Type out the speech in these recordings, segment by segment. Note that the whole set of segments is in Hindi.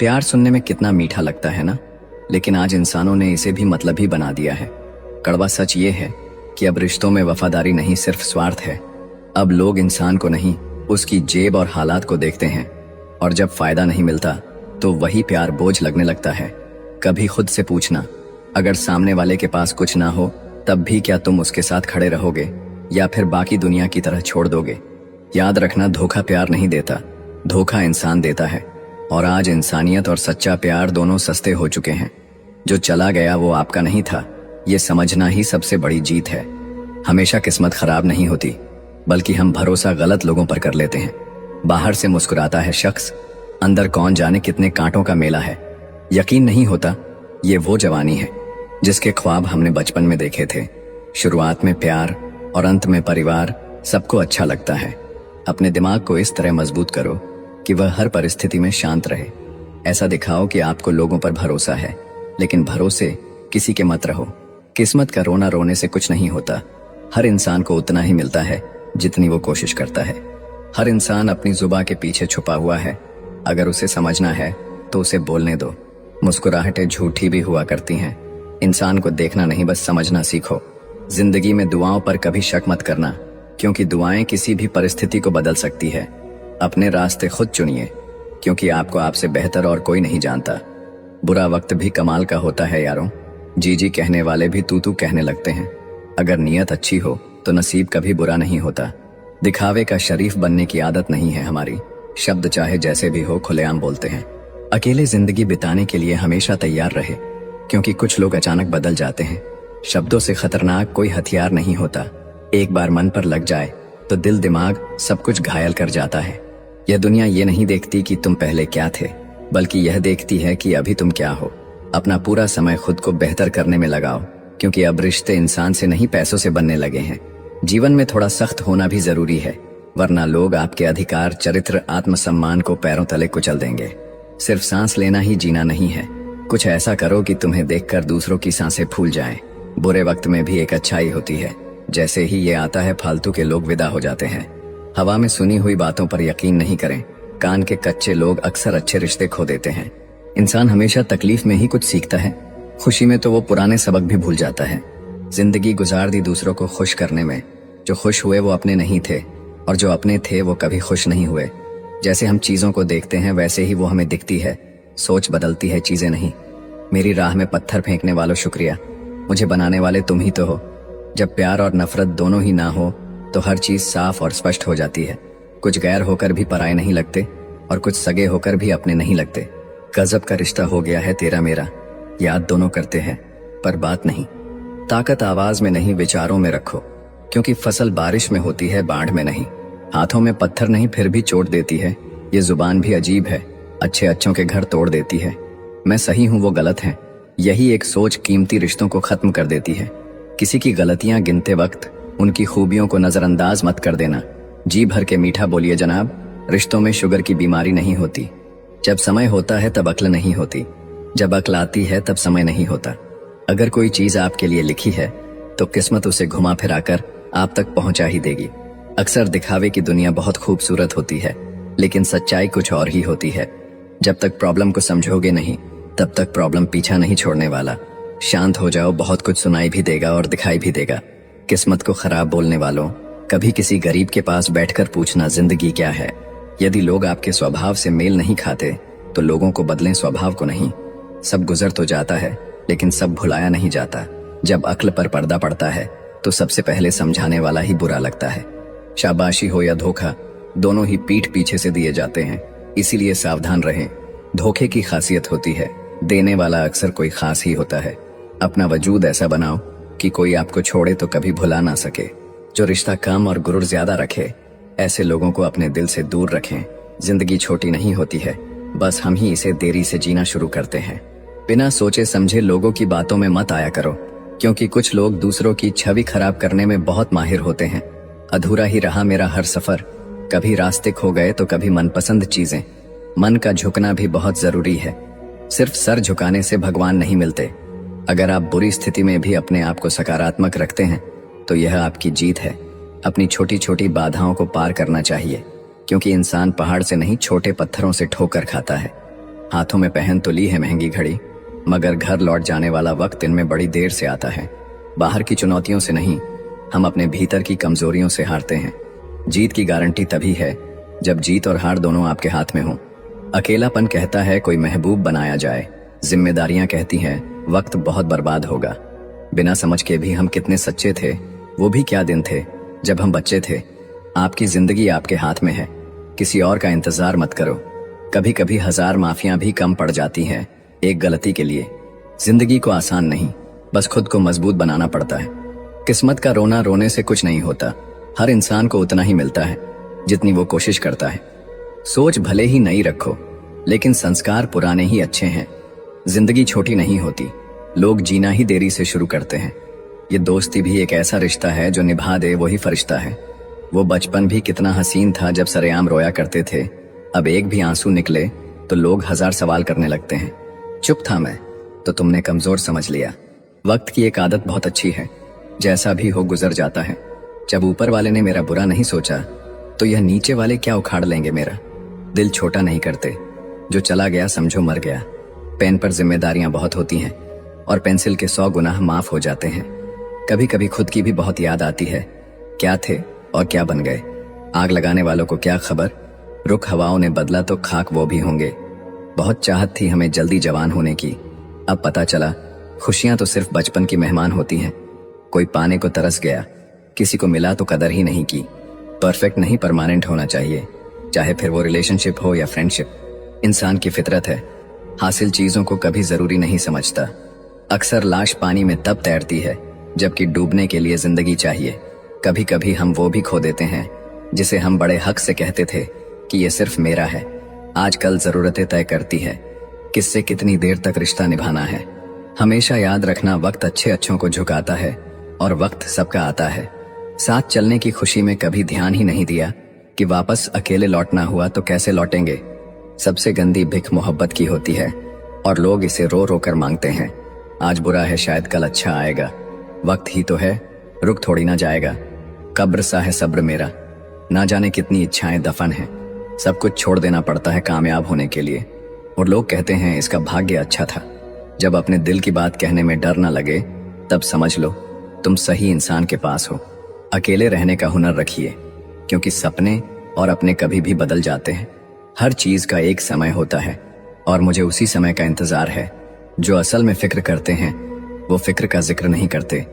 प्यार सुनने में कितना मीठा लगता है ना, लेकिन आज इंसानों ने इसे भी मतलबी बना दिया है। कड़वा सच ये है कि अब रिश्तों में वफादारी नहीं सिर्फ स्वार्थ है। अब लोग इंसान को नहीं, उसकी जेब और हालात को देखते हैं, और जब फायदा नहीं मिलता तो वही प्यार बोझ लगने लगता है। कभी खुद से पूछना, अगर सामने वाले के पास कुछ ना हो तब भी क्या तुम उसके साथ खड़े रहोगे या फिर बाकी दुनिया की तरह छोड़ दोगे? याद रखना, धोखा प्यार नहीं देता, धोखा इंसान देता है। और आज इंसानियत और सच्चा प्यार दोनों सस्ते हो चुके हैं। जो चला गया वो आपका नहीं था, ये समझना ही सबसे बड़ी जीत है। हमेशा किस्मत खराब नहीं होती, बल्कि हम भरोसा गलत लोगों पर कर लेते हैं। बाहर से मुस्कुराता है शख्स, अंदर कौन जाने कितने कांटों का मेला है। यकीन नहीं होता ये वो जवानी है जिसके ख्वाब हमने बचपन में देखे थे। शुरुआत में प्यार और अंत में परिवार, सबको अच्छा लगता है। अपने दिमाग को इस तरह मजबूत करो कि वह हर परिस्थिति में शांत रहे। ऐसा दिखाओ कि आपको लोगों पर भरोसा है, लेकिन भरोसे किसी के मत रहो। किस्मत का रोना रोने से कुछ नहीं होता। हर इंसान को उतना ही मिलता है जितनी वो कोशिश करता है। हर इंसान अपनी जुबान के पीछे छुपा हुआ है। अगर उसे समझना है तो उसे बोलने दो। मुस्कुराहटें झूठी भी हुआ करती हैं। इंसान को देखना नहीं, बस समझना सीखो। जिंदगी में दुआओं पर कभी शक मत करना, क्योंकि दुआएं किसी भी परिस्थिति को बदल सकती है। अपने रास्ते खुद चुनिए, क्योंकि आपको आपसे बेहतर और कोई नहीं जानता। बुरा वक्त भी कमाल का होता है यारों, जी जी कहने वाले भी तू तू कहने लगते हैं। अगर नीयत अच्छी हो तो नसीब कभी बुरा नहीं होता। दिखावे का शरीफ बनने की आदत नहीं है हमारी। शब्द चाहे जैसे भी हो खुलेआम बोलते हैं। अकेले जिंदगी बिताने के लिए हमेशा तैयार रहे, क्योंकि कुछ लोग अचानक बदल जाते हैं। शब्दों से खतरनाक कोई हथियार नहीं होता। एक बार मन पर लग जाए तो दिल दिमाग सब कुछ घायल कर जाता है। यह दुनिया ये नहीं देखती कि तुम पहले क्या थे, बल्कि यह देखती है कि अभी तुम क्या हो। अपना पूरा समय खुद को बेहतर करने में लगाओ, क्योंकि अब रिश्ते इंसान से नहीं पैसों से बनने लगे हैं। जीवन में थोड़ा सख्त होना भी जरूरी है, वरना लोग आपके अधिकार, चरित्र, आत्मसम्मान को पैरों तले कुचल देंगे। सिर्फ सांस लेना ही जीना नहीं है। कुछ ऐसा करो कि तुम्हें देखकर दूसरों की सांसें फूल जाएं। बुरे वक्त में भी एक अच्छाई होती है। जैसे ही ये आता है फालतू के लोग विदा हो जाते हैं। हवा में सुनी हुई बातों पर यकीन नहीं करें। कान के कच्चे लोग अक्सर अच्छे रिश्ते खो देते हैं। इंसान हमेशा तकलीफ में ही कुछ सीखता है, खुशी में तो वो पुराने सबक भी भूल जाता है। जिंदगी गुजार दी दूसरों को खुश करने में। जो खुश हुए वो अपने नहीं थे, और जो अपने थे वो कभी खुश नहीं हुए। जैसे हम चीजों को देखते हैं वैसे ही वो हमें दिखती है। सोच बदलती है, चीजें नहीं। मेरी राह में पत्थर फेंकने वालों शुक्रिया, मुझे बनाने वाले तुम ही तो हो। जब प्यार और नफरत दोनों ही ना हो तो हर चीज साफ और स्पष्ट हो जाती है। कुछ गैर होकर भी पराये नहीं लगते, और कुछ सगे होकर भी अपने नहीं लगते। गजब का रिश्ता हो गया है तेरा मेरा, याद दोनों करते हैं पर बात नहीं। ताकत आवाज में नहीं, विचारों में रखो, क्योंकि फसल बारिश में होती है, बाढ़ में नहीं। हाथों में पत्थर नहीं फिर भी चोट देती है। ये जुबान भी अजीब है, अच्छे अच्छों के घर तोड़ देती है। मैं सही हूं वो गलत है, यही एक सोच कीमती रिश्तों को खत्म कर देती है। किसी की गलतियां गिनते वक्त उनकी खूबियों को नजरअंदाज मत कर देना। जी भर के मीठा बोलिए जनाब, रिश्तों में शुगर की बीमारी नहीं होती। जब समय होता है तब अक्ल नहीं होती, जब अक्ल आती है तब समय नहीं होता। अगर कोई चीज आपके लिए लिखी है तो किस्मत उसे घुमा फिराकर आप तक पहुंचा ही देगी। अक्सर दिखावे की दुनिया बहुत खूबसूरत होती है, लेकिन सच्चाई कुछ और ही होती है। जब तक प्रॉब्लम को समझोगे नहीं, तब तक प्रॉब्लम पीछा नहीं छोड़ने वाला। शांत हो जाओ, बहुत कुछ सुनाई भी देगा और दिखाई भी देगा। किस्मत को खराब बोलने वालों, कभी किसी गरीब के पास बैठकर पूछना जिंदगी क्या है। यदि लोग आपके स्वभाव से मेल नहीं खाते तो लोगों को बदलें, स्वभाव को नहीं। सब गुजर तो जाता है, लेकिन सब भुलाया नहीं जाता। जब अक्ल पर पर्दा पड़ता है तो सबसे पहले समझाने वाला ही बुरा लगता है। शाबाशी हो या धोखा, दोनों ही पीठ पीछे से दिए जाते हैं, इसीलिए सावधान रहें। धोखे की खासियत होती है, देने वाला अक्सर कोई खास ही होता है। अपना वजूद ऐसा बनाओ कि कोई आपको छोड़े तो कभी भुला ना सके। जो रिश्ता कम और गुरूर ज्यादा रखे, ऐसे लोगों को अपने दिल से दूर रखें। जिंदगी छोटी नहीं होती है, बस हम ही इसे देरी से जीना शुरू करते हैं। बिना सोचे समझे लोगों की बातों में मत आया करो, क्योंकि कुछ लोग दूसरों की छवि खराब करने में बहुत माहिर होते हैं। अधूरा ही रहा मेरा हर सफर, कभी रास्ते खो गए तो कभी मनपसंद चीजें। मन का झुकना भी बहुत जरूरी है, सिर्फ सर झुकाने से भगवान नहीं मिलते। अगर आप बुरी स्थिति में भी अपने आप को सकारात्मक रखते हैं तो यह आपकी जीत है। अपनी छोटी छोटी बाधाओं को पार करना चाहिए, क्योंकि इंसान पहाड़ से नहीं छोटे पत्थरों से ठोकर खाता है। हाथों में पहन तो ली है महंगी घड़ी, मगर घर लौट जाने वाला वक्त इनमें बड़ी देर से आता है। बाहर की चुनौतियों से नहीं, हम अपने भीतर की कमजोरियों से हारते हैं। जीत की गारंटी तभी है जब जीत और हार दोनों आपके हाथ में हो। अकेलापन कहता है कोई महबूब बनाया जाए, जिम्मेदारियां कहती हैं वक्त बहुत बर्बाद होगा। बिना समझ के भी हम कितने सच्चे थे। वो भी क्या दिन थे जब हम बच्चे थे। आपकी जिंदगी आपके हाथ में है, किसी और का इंतजार मत करो। कभी कभी 1000 माफियां भी कम पड़ जाती हैं एक गलती के लिए। जिंदगी को आसान नहीं, बस खुद को मजबूत बनाना पड़ता है। किस्मत का रोना रोने से कुछ नहीं होता। हर इंसान को उतना ही मिलता है जितनी वो कोशिश करता है। सोच भले ही नई रखो, लेकिन संस्कार पुराने ही अच्छे हैं। जिंदगी छोटी नहीं होती, लोग जीना ही देरी से शुरू करते हैं। ये दोस्ती भी एक ऐसा रिश्ता है जो निभा दे वही फरिश्ता है। वो बचपन भी कितना हसीन था जब सरेआम रोया करते थे। अब एक भी आंसू निकले तो लोग 1000 सवाल करने लगते हैं। चुप था मैं तो तुमने कमजोर समझ लिया। वक्त की एक आदत बहुत अच्छी है, जैसा भी हो गुजर जाता है। जब ऊपर वाले ने मेरा बुरा नहीं सोचा तो यह नीचे वाले क्या उखाड़ लेंगे मेरा। दिल छोटा नहीं करते, जो चला गया समझो मर गया। पेन पर जिम्मेदारियां बहुत होती हैं और पेंसिल के 100 गुनाह माफ हो जाते हैं। कभी कभी खुद की भी बहुत याद आती है, क्या थे और क्या बन गए। आग लगाने वालों को क्या खबर, रुख हवाओं ने बदला तो खाक वो भी होंगे। बहुत चाहत थी हमें जल्दी जवान होने की, अब पता चला खुशियां तो सिर्फ बचपन की मेहमान होती हैं। कोई पाने को तरस गया, किसी को मिला तो कदर ही नहीं की। परफेक्ट नहीं, परमानेंट होना चाहिए, चाहे फिर वो रिलेशनशिप हो या फ्रेंडशिप। इंसान की फितरत है, हासिल चीजों को कभी जरूरी नहीं समझता। अक्सर लाश पानी में तब तैरती है जबकि डूबने के लिए जिंदगी चाहिए। कभी कभी हम वो भी खो देते हैं जिसे हम बड़े हक से कहते थे कि ये सिर्फ मेरा है। आजकल जरूरतें तय करती है किससे कितनी देर तक रिश्ता निभाना है। हमेशा याद रखना, वक्त अच्छे अच्छों को झुकाता है और वक्त सबका आता है। साथ चलने की खुशी में कभी ध्यान ही नहीं दिया कि वापस अकेले लौटना हुआ तो कैसे लौटेंगे। सबसे गंदी भिख मोहब्बत की होती है और लोग इसे रो रो कर मांगते हैं। आज बुरा है शायद कल अच्छा आएगा, वक्त ही तो है, रुक थोड़ी ना जाएगा। कब्र सा है सब्र मेरा, ना जाने कितनी इच्छाएं दफन हैं। सब कुछ छोड़ देना पड़ता है कामयाब होने के लिए, और लोग कहते हैं इसका भाग्य अच्छा था। जब अपने दिल की बात कहने में डर ना लगे तब समझ लो तुम सही इंसान के पास हो। अकेले रहने का हुनर रखिए, क्योंकि सपने और अपने कभी भी बदल जाते हैं। हर चीज का एक समय होता है और मुझे उसी समय का इंतजार है। जो असल में फिक्र करते हैं वो फिक्र का जिक्र नहीं करते।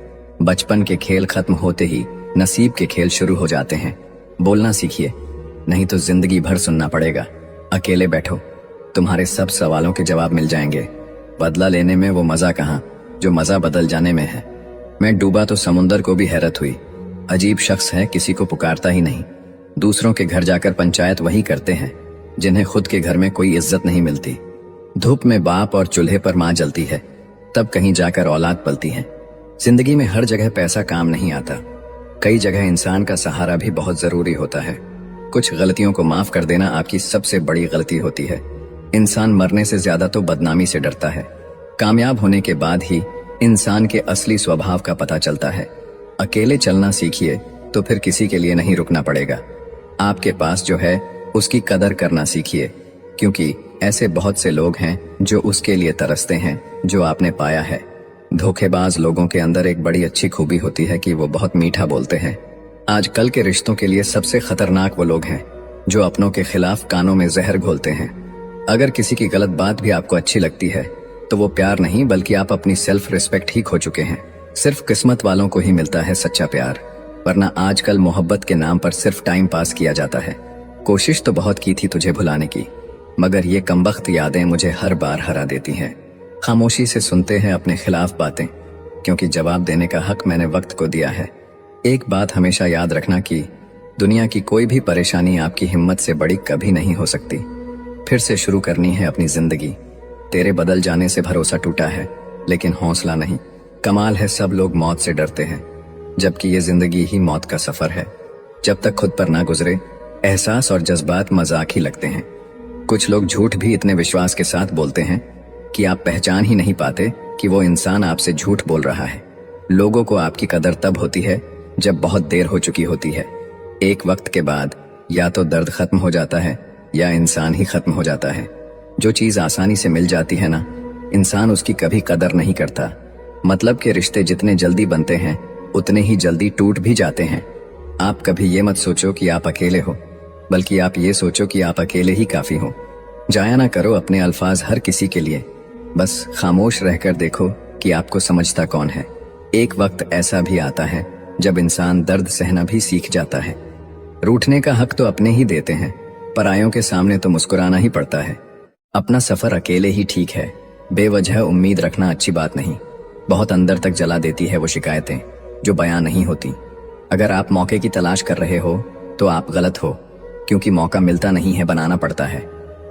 बचपन के खेल खत्म होते ही नसीब के खेल शुरू हो जाते हैं। बोलना सीखिए, नहीं तो जिंदगी भर सुनना पड़ेगा। अकेले बैठो, तुम्हारे सब सवालों के जवाब मिल जाएंगे। बदला लेने में वो मजा कहाँ जो मजा बदल जाने में है। मैं डूबा तो समुंदर को भी हैरत हुई। अजीब शख्स है, किसी को पुकारता ही नहीं। दूसरों के घर जाकर पंचायत वही करते हैं जिन्हें खुद के घर में कोई इज्जत नहीं मिलती। धूप में बाप और चूल्हे पर माँ जलती है, तब कहीं जाकर औलाद पलती है। जिंदगी में हर जगह पैसा काम नहीं आता, कई जगह इंसान का सहारा भी बहुत जरूरी होता है। कुछ गलतियों को माफ कर देना आपकी सबसे बड़ी गलती होती है। इंसान मरने से ज्यादा तो बदनामी से डरता है। कामयाब होने के बाद ही इंसान के असली स्वभाव का पता चलता है। अकेले चलना सीखिए तो फिर किसी के लिए नहीं रुकना पड़ेगा। आपके पास जो है उसकी कदर करना सीखिए, क्योंकि ऐसे बहुत से लोग हैं जो उसके लिए तरसते हैं जो आपने पाया है। धोखेबाज लोगों के अंदर एक बड़ी अच्छी खूबी होती है कि वो बहुत मीठा बोलते हैं। आजकल के रिश्तों के लिए सबसे खतरनाक वो लोग हैं जो अपनों के खिलाफ कानों में जहर घोलते हैं। अगर किसी की गलत बात भी आपको अच्छी लगती है तो वो प्यार नहीं, बल्कि आप अपनी सेल्फ रिस्पेक्ट ही खो चुके हैं। सिर्फ किस्मत वालों को ही मिलता है सच्चा प्यार, वरना आजकल मोहब्बत के नाम पर सिर्फ टाइम पास किया जाता है। कोशिश तो बहुत की थी तुझे भुलाने की, मगर ये कमबख्त यादें मुझे हर बार हरा देती हैं। खामोशी से सुनते हैं अपने खिलाफ बातें, क्योंकि जवाब देने का हक मैंने वक्त को दिया है। एक बात हमेशा याद रखना कि दुनिया की कोई भी परेशानी आपकी हिम्मत से बड़ी कभी नहीं हो सकती। फिर से शुरू करनी है अपनी जिंदगी। तेरे बदल जाने से भरोसा टूटा है, लेकिन हौसला नहीं। कमाल है सब लोग मौत से डरते हैं, जबकि ये जिंदगी ही मौत का सफर है। जब तक खुद पर ना गुजरे, एहसास और जज्बात मजाक ही लगते हैं। कुछ लोग झूठ भी इतने विश्वास के साथ बोलते हैं कि आप पहचान ही नहीं पाते कि वो इंसान आपसे झूठ बोल रहा है। लोगों को आपकी कदर तब होती है जब बहुत देर हो चुकी होती है। एक वक्त के बाद या तो दर्द खत्म हो जाता है या इंसान ही खत्म हो जाता है। जो चीज आसानी से मिल जाती है ना, इंसान उसकी कभी कदर नहीं करता। मतलब के रिश्ते जितने जल्दी बनते हैं उतने ही जल्दी टूट भी जाते हैं। आप कभी ये मत सोचो कि आप अकेले हो, बल्कि आप ये सोचो कि आप अकेले ही काफी हो। जाया ना करो अपने अल्फाज हर किसी के लिए, बस खामोश रहकर देखो कि आपको समझता कौन है। एक वक्त ऐसा भी आता है जब इंसान दर्द सहना भी सीख जाता है। रूठने का हक तो अपने ही देते हैं, परायों के सामने तो मुस्कुराना ही पड़ता है। अपना सफर अकेले ही ठीक है, बेवजह उम्मीद रखना अच्छी बात नहीं। बहुत अंदर तक जला देती है वो शिकायतें जो बयां नहीं होती। अगर आप मौके की तलाश कर रहे हो तो आप गलत हो, क्योंकि मौका मिलता नहीं है, बनाना पड़ता है।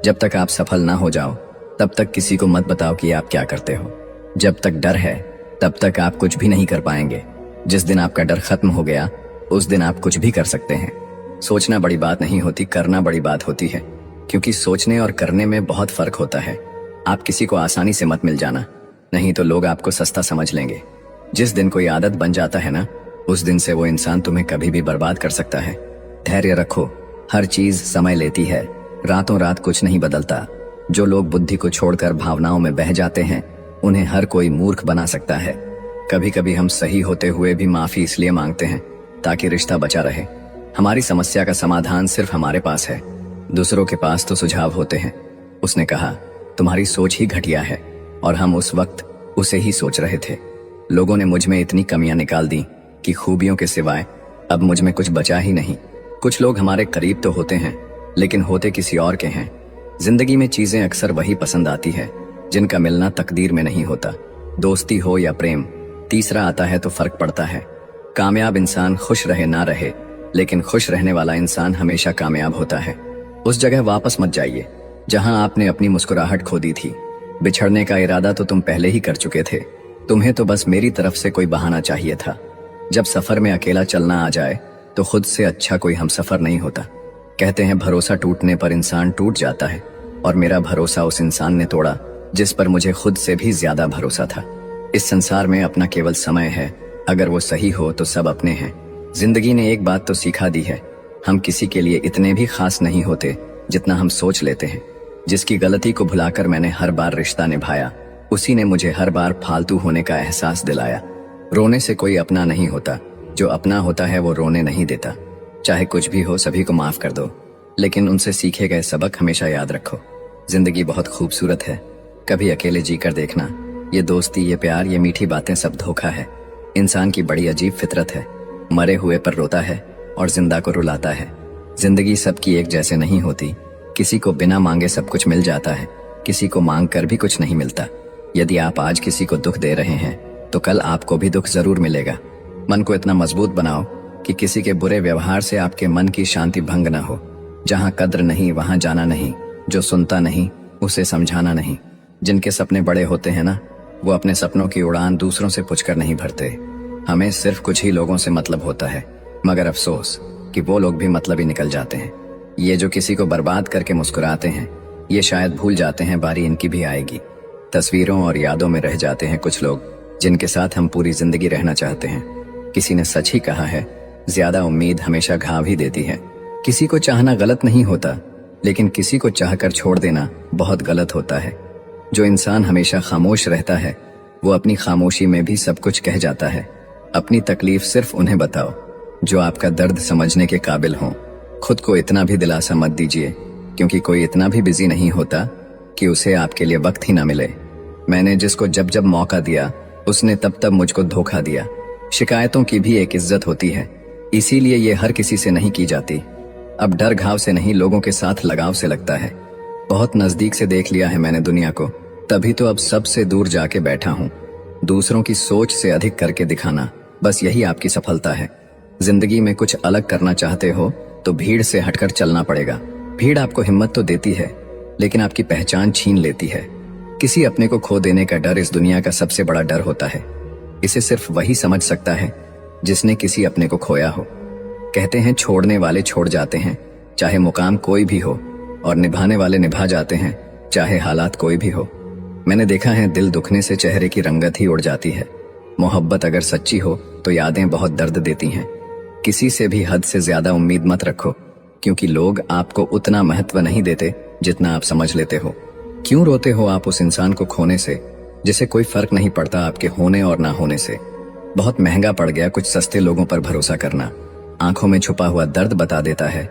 जब तक आप सफल ना हो जाओ तब तक किसी को मत बताओ कि आप क्या करते हो। जब तक डर है तब तक आप कुछ भी नहीं कर पाएंगे। जिस दिन आपका डर खत्म हो गया उस दिन आप कुछ भी कर सकते हैं। सोचना बड़ी बात नहीं होती, करना बड़ी बात होती है, क्योंकि सोचने और करने में बहुत फर्क होता है। आप किसी को आसानी से मत मिल जाना, नहीं तो लोग आपको सस्ता समझ लेंगे। जिस दिन कोई आदत बन जाता है ना, उस दिन से वो इंसान तुम्हें कभी भी बर्बाद कर सकता है। धैर्य रखो, हर चीज समय लेती है, रातों रात कुछ नहीं बदलता। जो लोग बुद्धि को छोड़कर भावनाओं में बह जाते हैं उन्हें हर कोई मूर्ख बना सकता है। कभी कभी हम सही होते हुए भी माफी इसलिए मांगते हैं ताकि रिश्ता बचा रहे। हमारी समस्या का समाधान सिर्फ हमारे पास है, दूसरों के पास तो सुझाव होते हैं। उसने कहा, तुम्हारी सोच ही घटिया है, और हम उस वक्त उसे ही सोच रहे थे। लोगों ने मुझ में इतनी कमियां निकाल दी कि खूबियों के सिवाय अब मुझ में कुछ बचा ही नहीं। कुछ लोग हमारे करीब तो होते हैं लेकिन होते किसी और के हैं। जिंदगी में चीजें अक्सर वही पसंद आती है जिनका मिलना तकदीर में नहीं होता। दोस्ती हो या प्रेम, तीसरा आता है तो फर्क पड़ता है। कामयाब इंसान खुश रहे ना रहे, लेकिन खुश रहने वाला इंसान हमेशा कामयाब होता है। उस जगह वापस मत जाइए जहां आपने अपनी मुस्कुराहट खो दी थी। बिछड़ने का इरादा तो तुम पहले ही कर चुके थे, तुम्हें तो बस मेरी तरफ से कोई बहाना चाहिए था। जब सफर में अकेला चलना आ जाए तो खुद से अच्छा कोई हमसफर नहीं होता। कहते हैं भरोसा टूटने पर इंसान टूट जाता है, और मेरा भरोसा उस इंसान ने तोड़ा जिस पर मुझे खुद से भी ज्यादा भरोसा था। इस संसार में अपना केवल समय है, अगर वो सही हो तो सब अपने हैं। जिंदगी ने एक बात तो सिखा दी है, हम किसी के लिए इतने भी खास नहीं होते जितना हम सोच लेते हैं। जिसकी गलती को भुलाकर मैंने हर बार रिश्ता निभाया, उसी ने मुझे हर बार फालतू होने का एहसास दिलाया। रोने से कोई अपना नहीं होता, जो अपना होता है वो रोने नहीं देता। चाहे कुछ भी हो, सभी को माफ कर दो, लेकिन उनसे सीखे गए सबक हमेशा याद रखो। जिंदगी बहुत खूबसूरत है, कभी अकेले जी कर देखना। ये दोस्ती, ये प्यार, ये मीठी बातें सब धोखा है। इंसान की बड़ी अजीब फितरत है, मरे हुए पर रोता है और जिंदा को रुलाता है। जिंदगी सबकी एक जैसे नहीं होती, किसी को बिना मांगे सब कुछ मिल जाता है, किसी को मांग कर भी कुछ नहीं मिलता। यदि आप आज किसी को दुख दे रहे हैं तो कल आपको भी दुख जरूर मिलेगा। मन को इतना मजबूत बनाओ कि किसी के बुरे व्यवहार से आपके मन की शांति भंग न हो। जहाँ कद्र नहीं वहां जाना नहीं, जो सुनता नहीं उसे समझाना नहीं। जिनके सपने बड़े होते हैं ना, वो अपने सपनों की उड़ान दूसरों से पूछकर नहीं भरते। हमें सिर्फ कुछ ही लोगों से मतलब होता है, मगर अफसोस कि वो लोग भी मतलब ही निकल जाते हैं। ये जो किसी को बर्बाद करके मुस्कुराते हैं, ये शायद भूल जाते हैं बारी इनकी भी आएगी। तस्वीरों और यादों में रह जाते हैं कुछ लोग जिनके साथ हम पूरी जिंदगी रहना चाहते हैं। किसी ने सच ही कहा है, ज्यादा उम्मीद हमेशा घाव ही देती है। किसी को चाहना गलत नहीं होता, लेकिन किसी को चाहकर छोड़ देना बहुत गलत होता है। जो इंसान हमेशा खामोश रहता है वो अपनी खामोशी में भी सब कुछ कह जाता है। अपनी तकलीफ सिर्फ उन्हें बताओ जो आपका दर्द समझने के काबिल हों। खुद को इतना भी दिलासा मत दीजिए, क्योंकि कोई इतना भी बिजी नहीं होता कि उसे आपके लिए वक्त ही ना मिले। मैंने जिसको जब जब मौका दिया उसने तब तब मुझको धोखा दिया। शिकायतों की भी एक इज्जत होती है, इसीलिए ये हर किसी से नहीं की जाती। अब डर घाव से नहीं, लोगों के साथ लगाव से लगता है। बहुत नजदीक से देख लिया है मैंने दुनिया को, तभी तो अब सबसे दूर जाके बैठा हूँ। दूसरों की सोच से अधिक करके दिखाना, बस यही आपकी सफलता है। जिंदगी में कुछ अलग करना चाहते हो तो भीड़ से हटकर चलना पड़ेगा। भीड़ आपको हिम्मत तो देती है, लेकिन आपकी पहचान छीन लेती है। किसी अपने को खो देने का डर इस दुनिया का सबसे बड़ा डर होता है। इसे सिर्फ वही समझ सकता है जिसने किसी अपने को खोया हो। कहते हैं छोड़ने वाले छोड़ जाते हैं, चाहे मुकाम कोई भी हो, और निभाने वाले निभा जाते हैं, चाहे हालात कोई भी हो। मैंने देखा है दिल दुखने से चेहरे की रंगत ही उड़ जाती है। मोहब्बत अगर सच्ची हो तो यादें बहुत दर्द देती हैं। किसी से भी हद से ज्यादा उम्मीद मत रखो, क्योंकि लोग आपको उतना महत्व नहीं देते जितना आप समझ लेते हो। क्यों रोते हो आप उस इंसान को खोने से जिसे कोई फर्क नहीं पड़ता आपके होने और ना होने से? बहुत महंगा पड़ गया कुछ सस्ते लोगों पर भरोसा करना। आंखों में छुपा हुआ दर्द बता देता है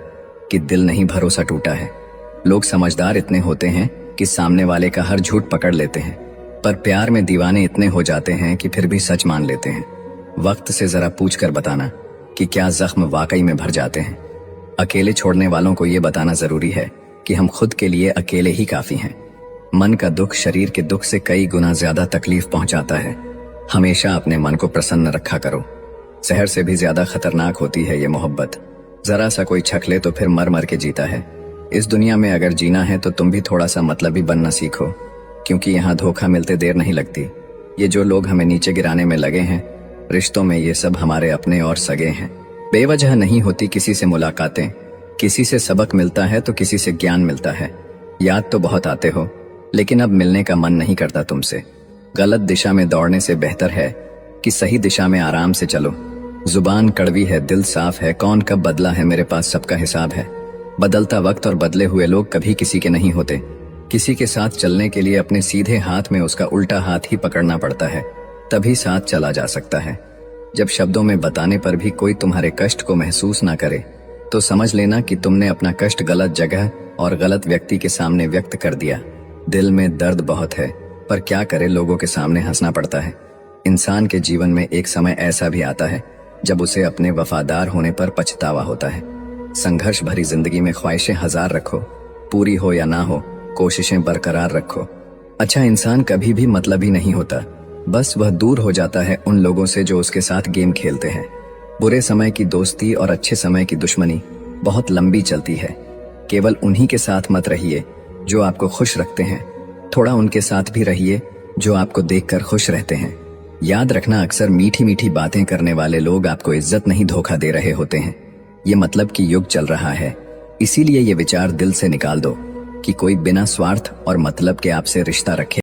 कि दिल नहीं, भरोसा टूटा है। लोग समझदार इतने होते हैं कि सामने वाले का हर झूठ पकड़ लेते हैं, पर प्यार में दीवाने इतने हो जाते हैं कि फिर भी सच मान लेते हैं। वक्त से जरा पूछ कर बताना कि क्या जख्म वाकई में भर जाते हैं। अकेले छोड़ने वालों को ये बताना जरूरी है कि हम खुद के लिए अकेले ही काफी हैं। मन का दुख शरीर के दुख से कई गुना ज्यादा तकलीफ पहुंचाता है। हमेशा अपने मन को प्रसन्न रखा करो। जहर से भी ज्यादा खतरनाक होती है ये मोहब्बत। जरा सा कोई छक ले तो फिर मर मर के जीता है। इस दुनिया में अगर जीना है तो तुम भी थोड़ा सा मतलबी बनना सीखो, क्योंकि यहाँ धोखा मिलते देर नहीं लगती। ये जो लोग हमें नीचे गिराने में लगे हैं, रिश्तों में ये सब हमारे अपने और सगे हैं। बेवजह नहीं होती किसी से मुलाकातें, किसी से सबक मिलता है तो किसी से ज्ञान मिलता है। याद तो बहुत आते हो, लेकिन अब मिलने का मन नहीं करता तुमसे। गलत दिशा में दौड़ने से बेहतर है कि सही दिशा में आराम से चलो। जुबान कड़वी है, दिल साफ है, कौन कब बदला है मेरे पास सबका हिसाब है। बदलता वक्त और बदले हुए लोग कभी किसी के नहीं होते। किसी के साथ चलने के लिए अपने सीधे हाथ में उसका उल्टा हाथ ही पकड़ना पड़ता है, तभी साथ चला जा सकता है। जब शब्दों में बताने पर भी कोई तुम्हारे कष्ट को महसूस ना करे तो समझ लेना कि तुमने अपना कष्ट गलत जगह और गलत व्यक्ति के सामने व्यक्त कर दिया। दिल में दर्द बहुत है, पर क्या करे, लोगों के सामने हंसना पड़ता है। इंसान के जीवन में एक समय ऐसा भी आता है जब उसे अपने वफादार होने पर पछतावा होता है। संघर्ष भरी जिंदगी में ख्वाहिशें हजार रखो, पूरी हो या ना हो कोशिशें बरकरार रखो। अच्छा इंसान कभी भी मतलबी नहीं होता, बस वह दूर हो जाता है उन लोगों से जो उसके साथ गेम खेलते हैं। बुरे समय की दोस्ती और अच्छे समय की दुश्मनी बहुत लंबी चलती है। केवल उन्हीं के साथ मत रहिए जो आपको खुश रखते हैं, थोड़ा उनके साथ भी रहिए जो आपको देखकर खुश रहते हैं। याद रखना, अक्सर मीठी मीठी बातें करने वाले लोग आपको इज्जत नहीं धोखा दे रहे होते हैं। ये मतलब कि युग चल रहा है, इसीलिए ये विचार दिल से निकाल दो कि कोई बिना स्वार्थ और मतलब के आपसे रिश्ता रखे।